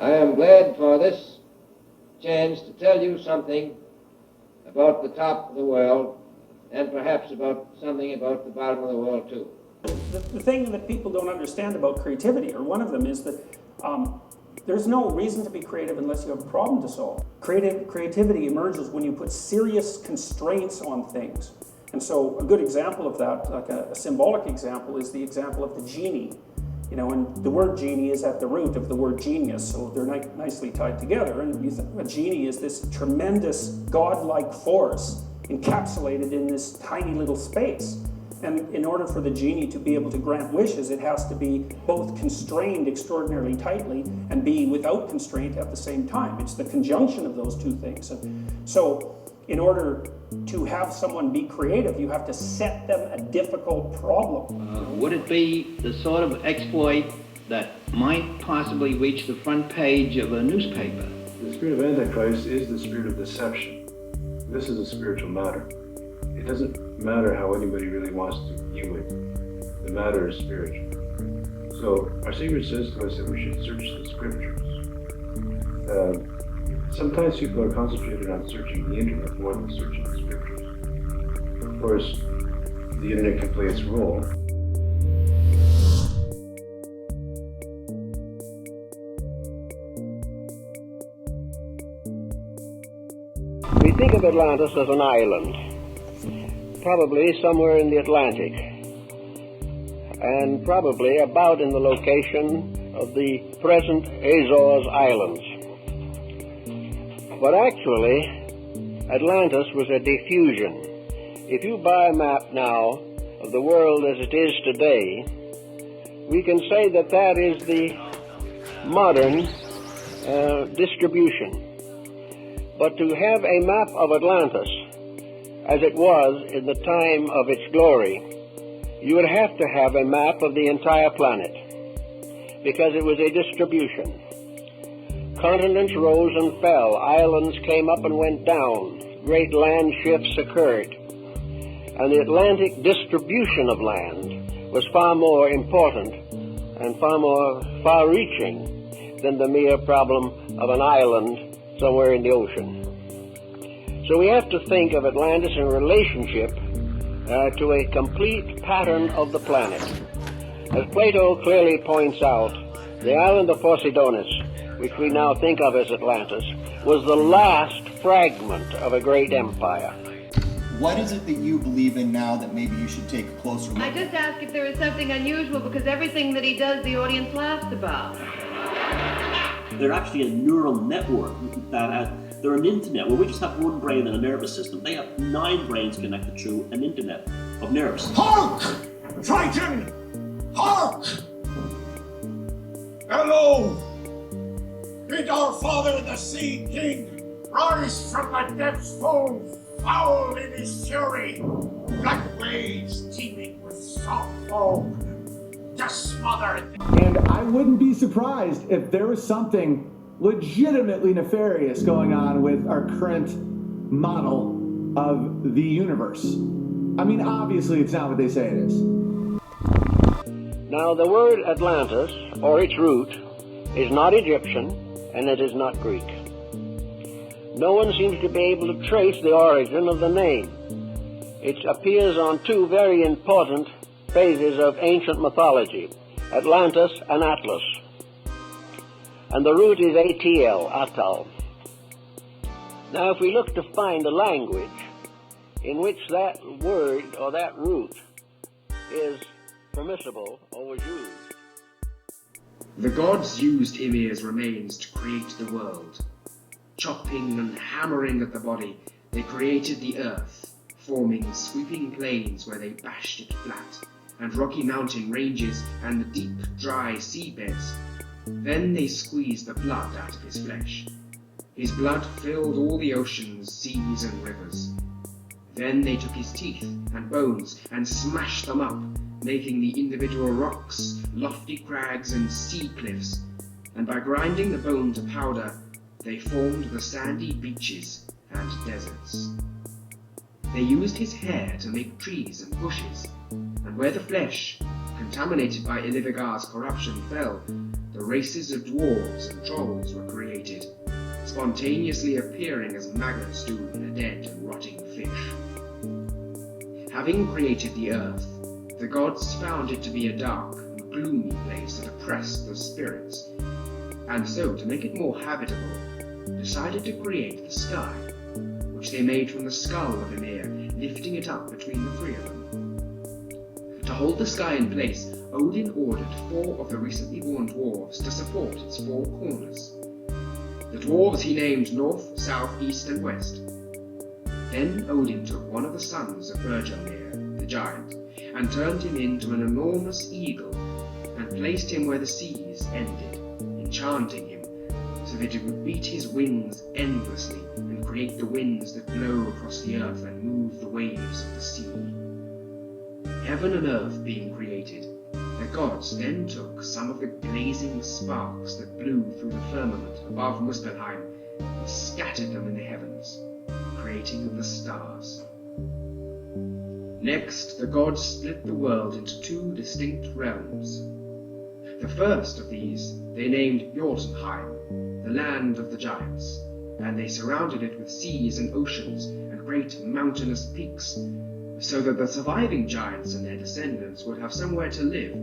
I am glad for this chance to tell you something about the top of the world, and perhaps about something about the bottom of the world too. The thing that people don't understand about creativity, or one of them, is that there's no reason to be creative unless you have a problem to solve. Creativity emerges when you put serious constraints on things. And so a good example of that, like a symbolic example, is the example of the genie. You know, and the word genie is at the root of the word genius, so they're nicely tied together. And a genie is this tremendous godlike force encapsulated in this tiny little space. And in order for the genie to be able to grant wishes, it has to be both constrained extraordinarily tightly and be without constraint at the same time. It's the conjunction of those two things. And so in order to have someone be creative, you have to set them a difficult problem. Would it be the sort of exploit that might possibly reach the front page of a newspaper? The spirit of Antichrist is the spirit of deception. This is a spiritual matter. It doesn't matter how anybody really wants to view it. The matter is spiritual. So our Savior says to us that we should search the scriptures. Sometimes people are concentrated on searching the internet more than searching the scriptures. Of course, the internet can play its role. We think of Atlantis as an island, probably somewhere in the Atlantic, and probably about in the location of the present Azores Islands. But actually, Atlantis was a diffusion. If you buy a map now of the world as it is today, we can say that that is the modern distribution. But to have a map of Atlantis as it was in the time of its glory, you would have to have a map of the entire planet, because it was a distribution. Continents rose and fell, islands came up and went down, great land shifts occurred, and the Atlantic distribution of land was far more important and far more far-reaching than the mere problem of an island somewhere in the ocean. So we have to think of Atlantis in relationship to a complete pattern of the planet. As Plato clearly points out, the island of Poseidonis, which we now think of as Atlantis, was the last fragment of a great empire. What is it that you believe in now that maybe you should take a closer look at? I just asked if there is something unusual because everything that he does, the audience laughs about. They're actually a neural network they're an internet where we just have one brain and a nervous system. They have 9 brains connected through an internet of nerves. Hark! Triton! Hark! Hello! Bid our father the Sea King rise from the depths full, foul in his fury, black waves teeming with soft foam, to smother. And I wouldn't be surprised if there was something legitimately nefarious going on with our current model of the universe. I mean, obviously it's not what they say it is. Now, the word Atlantis, or its root, is not Egyptian, and it is not Greek. No one seems to be able to trace the origin of the name. It appears on 2 very important phases of ancient mythology, Atlantis and Atlas. And the root is atal. Now, if we look to find a language in which that word or that root is permissible or was used. The gods used Ymir's remains to create the world. Chopping and hammering at the body, they created the earth, forming sweeping plains where they bashed it flat, and rocky mountain ranges and the deep, dry seabeds. Then they squeezed the blood out of his flesh. His blood filled all the oceans, seas, and rivers. Then they took his teeth and bones and smashed them up, making the individual rocks, lofty crags, and sea cliffs. And by grinding the bone to powder, they formed the sandy beaches and deserts. They used his hair to make trees and bushes, and where the flesh, contaminated by Ilivigar's corruption, fell, the the races of dwarves and trolls were created, spontaneously appearing as maggots do in a dead and rotting fish. Having created the earth, the gods found it to be a dark and gloomy place that oppressed the spirits, and so, to make it more habitable, decided to create the sky, which they made from the skull of Ymir, lifting it up between the three of them. To hold the sky in place, Odin ordered 4 of the recently born dwarves to support its 4 corners. The dwarves he named North, South, East, and West. Then Odin took one of the sons of Byrd, the giant, and turned him into an enormous eagle, and placed him where the seas ended, enchanting him, so that it would beat his wings endlessly and create the winds that blow across the earth and move the waves of the sea. Heaven and earth being created, the gods then took some of the blazing sparks that blew through the firmament above Muspelheim and scattered them in the heavens, creating the stars. Next, the gods split the world into 2 distinct realms. The first of these they named Jotunheim, the land of the giants, and they surrounded it with seas and oceans and great mountainous peaks, so that the surviving giants and their descendants would have somewhere to live,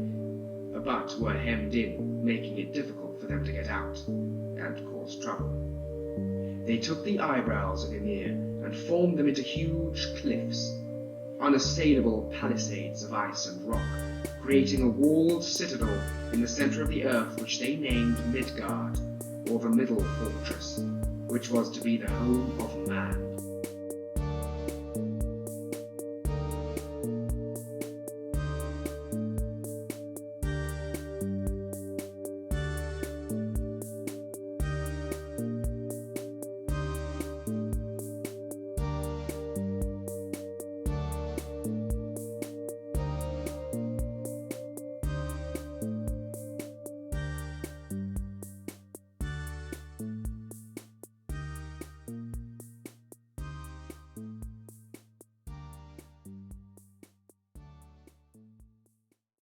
but were hemmed in, making it difficult for them to get out and cause trouble. They took the eyebrows of Ymir and formed them into huge cliffs, unassailable palisades of ice and rock, creating a walled citadel in the center of the earth which they named Midgard, or the Middle Fortress, which was to be the home of man.